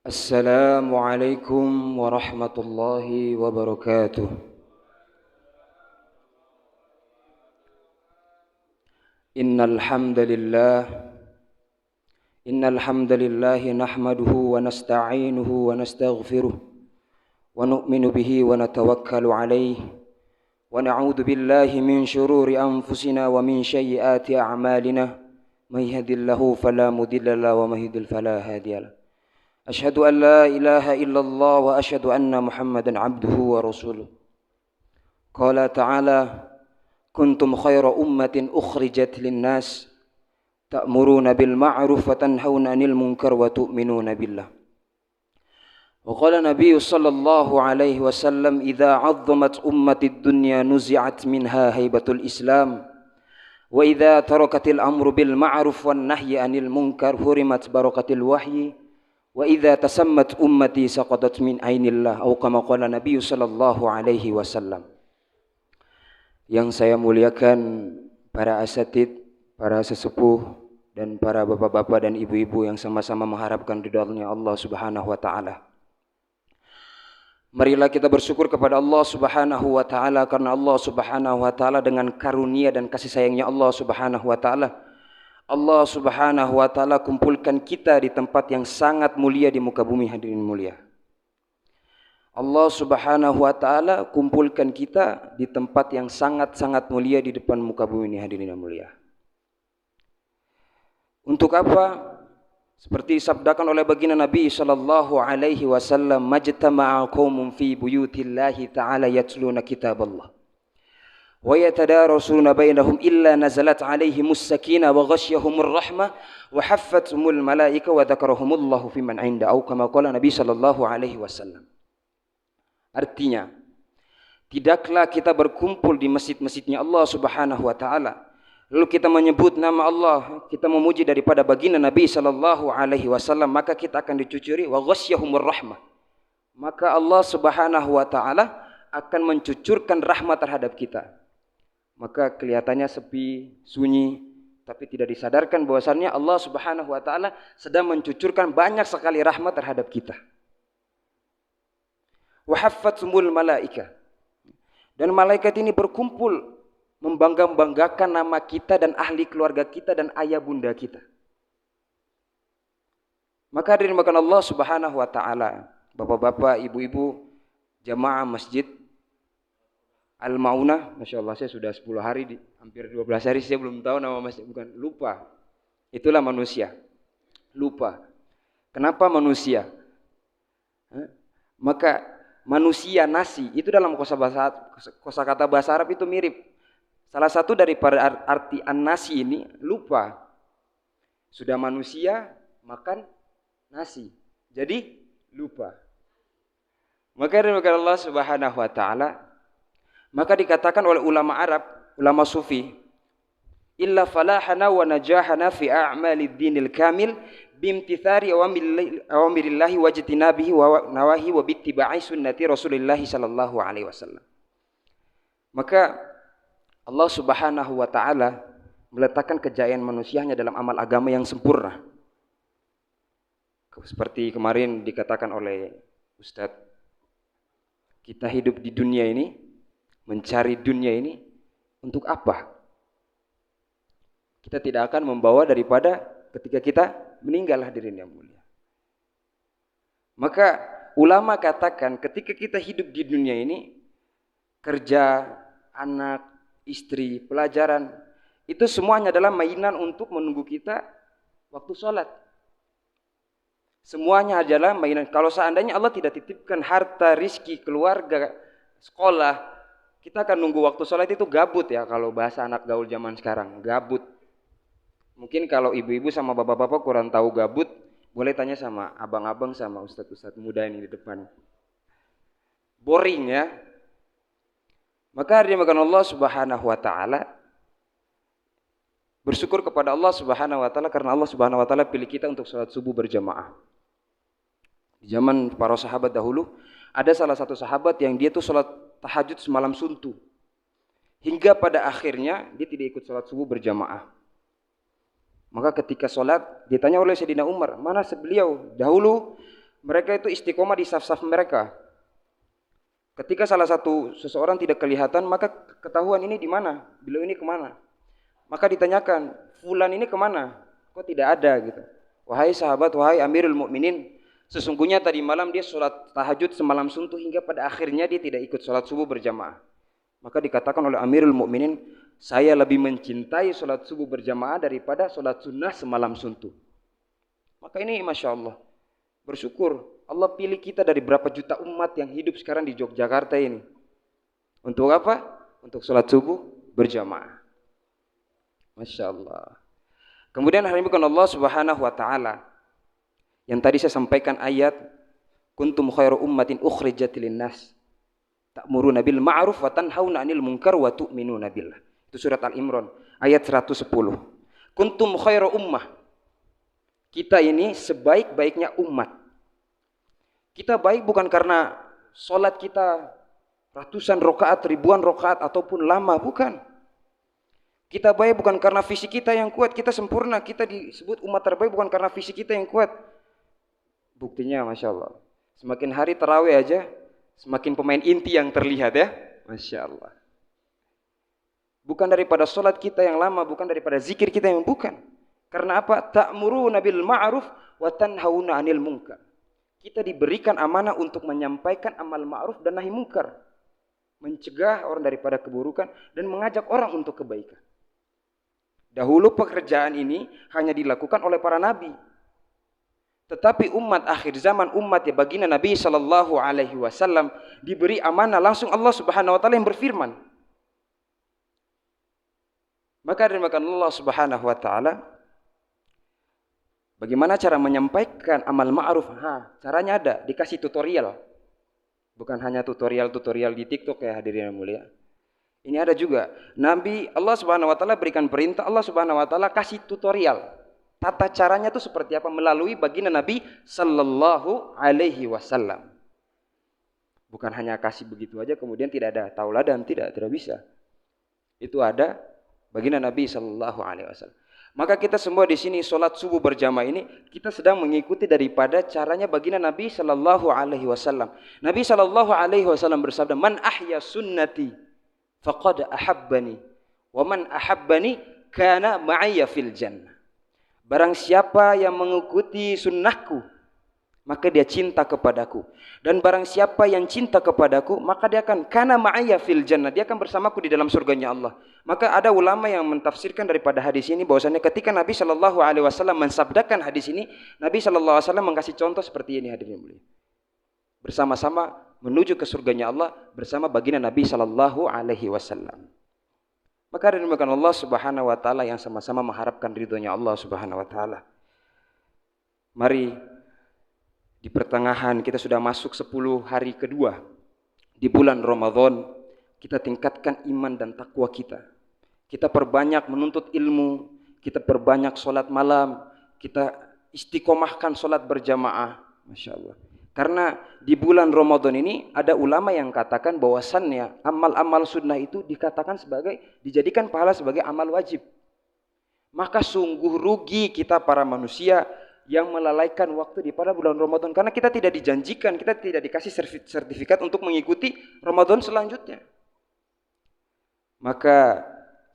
Assalamualaikum warahmatullahi wabarakatuh. Innal hamdalillah nahmaduhu wa nasta'inuhu wa nastaghfiruh wa nu'minu bihi wa natawakkalu alayhi wa na'udzu billahi min shururi anfusina wa min sayyiati a'malina may yahdihillahu fala mudilla lahu wa may yudlil fala hadiya lahu. Asyhadu an la ilaha illallah wa asyhadu anna Muhammadan abduhu wa rasuluh. Qala ta'ala kuntum khaira ummatin ukhrijat linnas ta'muruna bil ma'ruf wa tanhauna 'anil munkar wa tu'minuna billah. Wa qala Nabi sallallahu alaihi wasallam idza 'azzamat ummatid dunya nuzi'at minha haibatul Islam wa idza tarakatil amru bil ma'ruf wan nahyi 'anil munkar hurimat barakatil wahyi wa idza tasammat ummati saqatat min ainillah atau kama qala Nabi sallallahu alaihi wasallam. Yang saya muliakan para asatid, para sesepuh dan para bapak-bapak dan ibu-ibu yang sama-sama mengharapkan ridha-Nya Allah Subhanahu wa taala. Marilah kita bersyukur kepada Allah Subhanahu wa taala karena Allah Subhanahu wa taala dengan karunia dan kasih sayangnya Allah Subhanahu wa taala, Allah Subhanahu wa taala kumpulkan kita di tempat yang sangat mulia di muka bumi, hadirin mulia. Allah Subhanahu wa taala kumpulkan kita di tempat yang sangat-sangat mulia di depan muka bumi ini, hadirin yang mulia. Untuk apa? Seperti disabdakan oleh baginda Nabi sallallahu alaihi wasallam, majtama'a qaumun fi buyutillahi ta'ala yatluna kitaballah wa yatadarasuna bainahum illa nazalat alaihimus sakinah wa ghasyiyahumur rahmah wa haffathumul malaika wa dzakarahumullahu fiman 'inda atau kama qala Nabi sallallahu alaihi wasallam. Artinya, tidaklah kita berkumpul di masjid-masjidnya Allah Subhanahu wa taala lalu kita menyebut nama Allah, kita memuji daripada baginda Nabi sallallahu alaihi wasallam, maka kita akan dicucuri wa ghasyiyahumur rahmah. Maka Allah Subhanahu wa taala akan mencucurkan rahmat terhadap kita. Maka kelihatannya sepi, sunyi, tapi tidak disadarkan bahwasannya Allah Subhanahu wa taala sedang mencucurkan banyak sekali rahmat terhadap kita. Wa haffatsumul malaika. Dan malaikat ini berkumpul membangga-banggakan nama kita dan ahli keluarga kita dan ayah bunda kita. Maka hadirin makan Allah Subhanahu wa taala, bapak-bapak, ibu-ibu, jamaah masjid Al-Maunah, Masya Allah saya sudah 10 hari, hampir 12 hari saya belum tahu nama masjid, bukan, lupa. Itulah manusia, lupa. Kenapa manusia? Maka manusia nasi itu dalam kosakata bahasa Arab itu mirip. Salah satu daripada arti an-nasi ini lupa. Sudah manusia makan nasi, jadi lupa. Maka dari Allah Subhanahu wa taala, maka dikatakan oleh ulama Arab, ulama sufi, illa falahana wa najahana fi a'malid dinil kamil bimtithari awamirillahi wajtinabihi wa nawahi wa bittiba'i sunnati Rasulillah sallallahu alaihi wasallam. Maka Allah Subhanahu wa taala meletakkan kejayaan manusianya dalam amal agama yang sempurna. Seperti kemarin dikatakan oleh Ustadz, kita hidup di dunia ini, mencari dunia ini untuk apa? Kita tidak akan membawa daripada ketika kita meninggal, hadirin yang mulia. Maka ulama katakan ketika kita hidup di dunia ini, kerja, anak, istri, pelajaran, itu semuanya adalah mainan untuk menunggu kita waktu sholat. Semuanya adalah mainan. Kalau seandainya Allah tidak titipkan harta, rizki, keluarga, sekolah, kita akan nunggu waktu sholat itu gabut ya, kalau bahasa anak gaul zaman sekarang, gabut. Mungkin kalau ibu-ibu sama bapak-bapak kurang tahu gabut, boleh tanya sama abang-abang sama ustadz-ustadz muda ini di depan. Boring ya. Maka hari makan Allah Subhanahu wa taala, bersyukur kepada Allah Subhanahu wa taala karena Allah Subhanahu wa taala pilih kita untuk salat subuh berjamaah. Di zaman para sahabat dahulu, ada salah satu sahabat yang dia tuh salat tahajud semalam suntuk. Hingga pada akhirnya dia tidak ikut salat subuh berjamaah. Maka ketika salat ditanya oleh Sayyidina Umar, mana beliau? Dahulu Mereka itu istiqomah di saf-saf mereka. Ketika salah satu seseorang tidak kelihatan, maka ketahuan ini di mana, beliau ini kemana. Maka ditanyakan, fulan ini kemana? Kok tidak ada gitu. Wahai sahabat, wahai Amirul Mukminin, sesungguhnya tadi malam dia sholat tahajud semalam suntuk hingga pada akhirnya dia tidak ikut sholat subuh berjamaah. Maka dikatakan oleh Amirul Mukminin, saya lebih mencintai sholat subuh berjamaah daripada sholat sunnah semalam suntuk. Maka ini Masya Allah, bersyukur Allah pilih kita dari berapa juta umat yang hidup sekarang di Yogyakarta ini. Untuk apa? Untuk sholat subuh berjamaah. Masya Allah. Kemudian hari ini bukan Allah Subhanahu wa ta'ala. Yang tadi saya sampaikan ayat, kuntum khairu ummatin ukhrijat linnas ta'muruna bil ma'ruf wa tanhauna 'anil munkar wa tu'minuna billah. Itu surat Al-Imran ayat 110. Kuntum khairu ummah. Kita ini sebaik-baiknya umat. Kita baik bukan karena sholat kita ratusan rakaat, ribuan rakaat ataupun lama, bukan. Kita baik bukan karena fisik kita yang kuat, kita sempurna. Kita disebut umat terbaik bukan karena fisik kita yang kuat. Buktinya Masya Allah, semakin hari tarawih aja semakin pemain inti yang terlihat ya. Masya Allah. Bukan daripada sholat kita yang lama, bukan daripada zikir kita yang bukan. Karena apa? Ta'muruna bil ma'ruf wa tanhauna 'anil munkar. Kita diberikan amanah untuk menyampaikan amal ma'ruf dan nahi munkar, mencegah orang daripada keburukan dan mengajak orang untuk kebaikan. Dahulu pekerjaan ini hanya dilakukan oleh para nabi. Tetapi umat akhir zaman, umat ya baginda Nabi sallallahu alaihi wasallam diberi amanah langsung Allah Subhanahu wa taala yang berfirman. Maka dimakan Allah Subhanahu wa taala, bagaimana cara menyampaikan amal ma'ruf? Caranya ada, dikasih tutorial. Bukan hanya tutorial di TikTok ya hadirin yang mulia. Ini ada juga. Nabi Allah Subhanahu wa taala berikan perintah, Allah Subhanahu wa taala kasih tutorial. Tata caranya itu seperti apa melalui baginda Nabi sallallahu alaihi wasallam. Bukan hanya kasih begitu aja kemudian tidak ada tauladan, tidak bisa. Itu ada baginda Nabi sallallahu alaihi wasallam. Maka kita semua di sini sholat subuh berjamaah ini kita sedang mengikuti daripada caranya baginda Nabi sallallahu alaihi wasallam. Nabi sallallahu alaihi wasallam bersabda, "Man ahya sunnati faqad ahabbani, wa man ahabbani kana ma'iyya fil jannah." Barang siapa yang mengikuti sunnahku, maka dia cinta kepadaku. Dan barang siapa yang cinta kepadaku, maka dia akan kana ma'iyya fil jannah, dia akan bersamaku di dalam surganya Allah. Maka ada ulama yang mentafsirkan daripada hadis ini bahwasanya ketika Nabi sallallahu alaihi wasallam mensabdakan hadis ini, Nabi sallallahu alaihi wasallam mengkasih contoh seperti ini hadirin mulia. Bersama-sama menuju ke surganya Allah bersama baginda Nabi sallallahu alaihi wasallam. Maka dimuliakan Allah Subhanahu wa taala yang sama-sama mengharapkan ridhonya Allah Subhanahu wa taala. Mari di pertengahan kita sudah masuk 10 hari kedua di bulan Ramadan, kita tingkatkan iman dan takwa kita. Kita perbanyak menuntut ilmu, kita perbanyak sholat malam, kita istiqomahkan sholat berjamaah. Masya Allah. Karena di bulan Ramadan ini ada ulama yang katakan bahwasannya amal-amal sunnah itu dikatakan sebagai, dijadikan pahala sebagai amal wajib. Maka sungguh rugi kita para manusia yang melalaikan waktu di pada bulan Ramadan. Karena kita tidak dijanjikan, kita tidak dikasih sertifikat untuk mengikuti Ramadan selanjutnya. Maka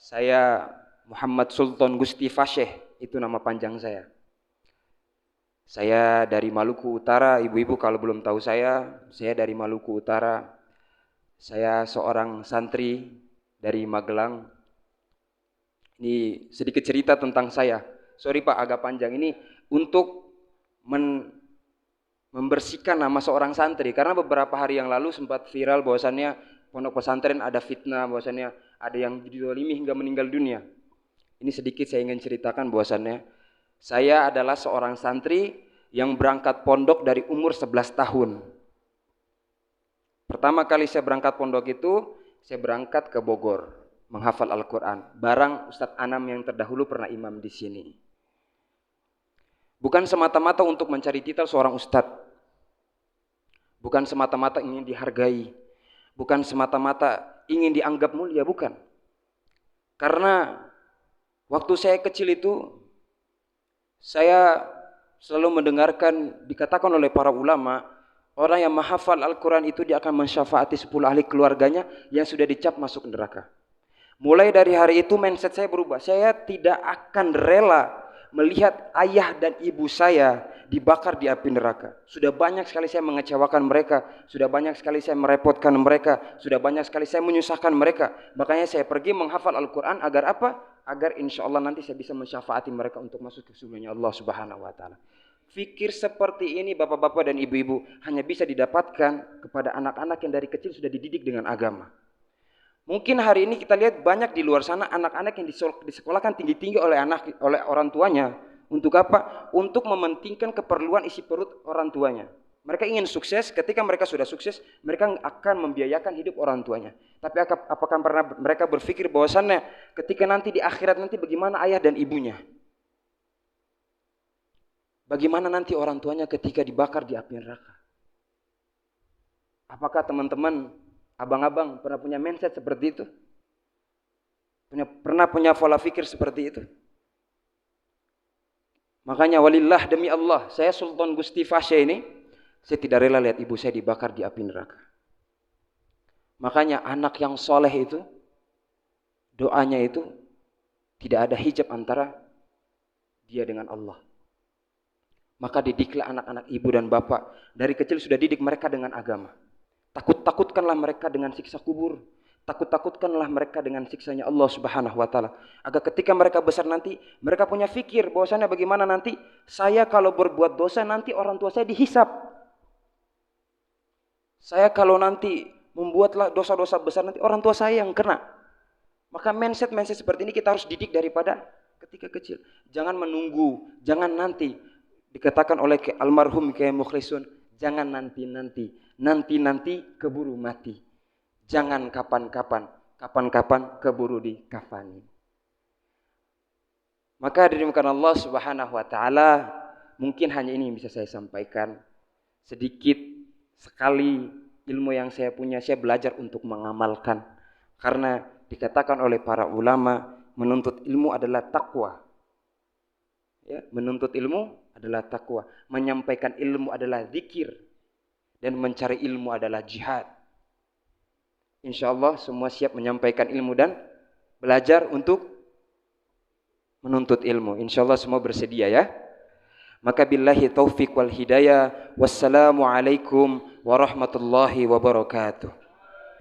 saya Muhammad Sultan Gusti Fasyeh, itu nama panjang saya. Saya dari Maluku Utara, ibu-ibu kalau belum tahu saya dari Maluku Utara. Saya seorang santri dari Magelang. Ini sedikit cerita tentang saya. Sorry Pak, agak panjang ini untuk membersihkan nama seorang santri. Karena beberapa hari yang lalu sempat viral bahwasannya pondok pesantren ada fitnah, bahwasannya ada yang dizalimi hingga meninggal dunia. Ini sedikit saya ingin ceritakan bahwasannya saya adalah seorang santri yang berangkat pondok dari umur 11 tahun. Pertama kali saya berangkat pondok itu, saya berangkat ke Bogor menghafal Al-Quran. Barang Ustadz Anam yang terdahulu pernah imam di sini. Bukan semata-mata untuk mencari titel seorang ustadz. Bukan semata-mata ingin dihargai. Bukan semata-mata ingin dianggap mulia, bukan. Karena waktu saya kecil itu, saya selalu mendengarkan dikatakan oleh para ulama, orang yang menghafal Al-Quran itu dia akan mensyafaati 10 ahli keluarganya yang sudah dicap masuk neraka. Mulai dari hari itu mindset saya berubah. Saya tidak akan rela melihat ayah dan ibu saya dibakar di api neraka. Sudah banyak sekali saya mengecewakan mereka, sudah banyak sekali saya merepotkan mereka, sudah banyak sekali saya menyusahkan mereka. Makanya saya pergi menghafal Al-Quran agar apa? Agar insya Allah nanti saya bisa mensyafaati mereka untuk masuk ke surganya Allah Subhanahu Wa Taala. Fikir seperti ini bapak-bapak dan ibu-ibu hanya bisa didapatkan kepada anak-anak yang dari kecil sudah dididik dengan agama. Mungkin hari ini kita lihat banyak di luar sana anak-anak yang disekolahkan tinggi-tinggi oleh orang tuanya. Untuk apa? Untuk mementingkan keperluan isi perut orang tuanya. Mereka ingin sukses, ketika mereka sudah sukses, mereka akan membiayakan hidup orang tuanya. Tapi apakah pernah mereka berpikir bahwasannya ketika nanti di akhirat nanti bagaimana ayah dan ibunya? Bagaimana nanti orang tuanya ketika dibakar di api neraka? Apakah teman-teman, abang-abang pernah punya mindset seperti itu? Pernah punya pola pikir seperti itu? Makanya walillah demi Allah, saya Sultan Gusti Fasya ini, saya tidak rela lihat ibu saya dibakar di api neraka. Makanya anak yang soleh itu, doanya itu tidak ada hijab antara dia dengan Allah. Maka didiklah anak-anak ibu dan bapak. Dari kecil sudah didik mereka dengan agama. Takutkanlah mereka dengan siksa kubur. Takutkanlah mereka dengan siksanya Allah Subhanahu Wa Taala. Agar ketika mereka besar nanti, mereka punya fikir bahwasannya bagaimana nanti saya kalau berbuat dosa nanti orang tua saya dihisap. Saya kalau nanti membuatlah dosa-dosa besar nanti orang tua saya yang kena. Maka mindset seperti ini kita harus didik daripada ketika kecil. Jangan menunggu, jangan nanti. Dikatakan oleh almarhum Kiai Mukhlisun, jangan nanti keburu mati. Jangan kapan-kapan keburu dikafani. Maka dirimkan Allah Subhanahu Wa Taala, mungkin hanya ini yang bisa saya sampaikan. Sedikit sekali ilmu yang saya punya, saya belajar untuk mengamalkan. Karena dikatakan oleh para ulama, menuntut ilmu adalah takwa. Ya, menuntut ilmu adalah takwa, menyampaikan ilmu adalah zikir, dan mencari ilmu adalah jihad. Insyaallah semua siap menyampaikan ilmu dan belajar untuk menuntut ilmu. Insyaallah semua bersedia ya. Maka billahi taufik wal hidayah. Wassalamu alaikum warahmatullahi wabarakatuh.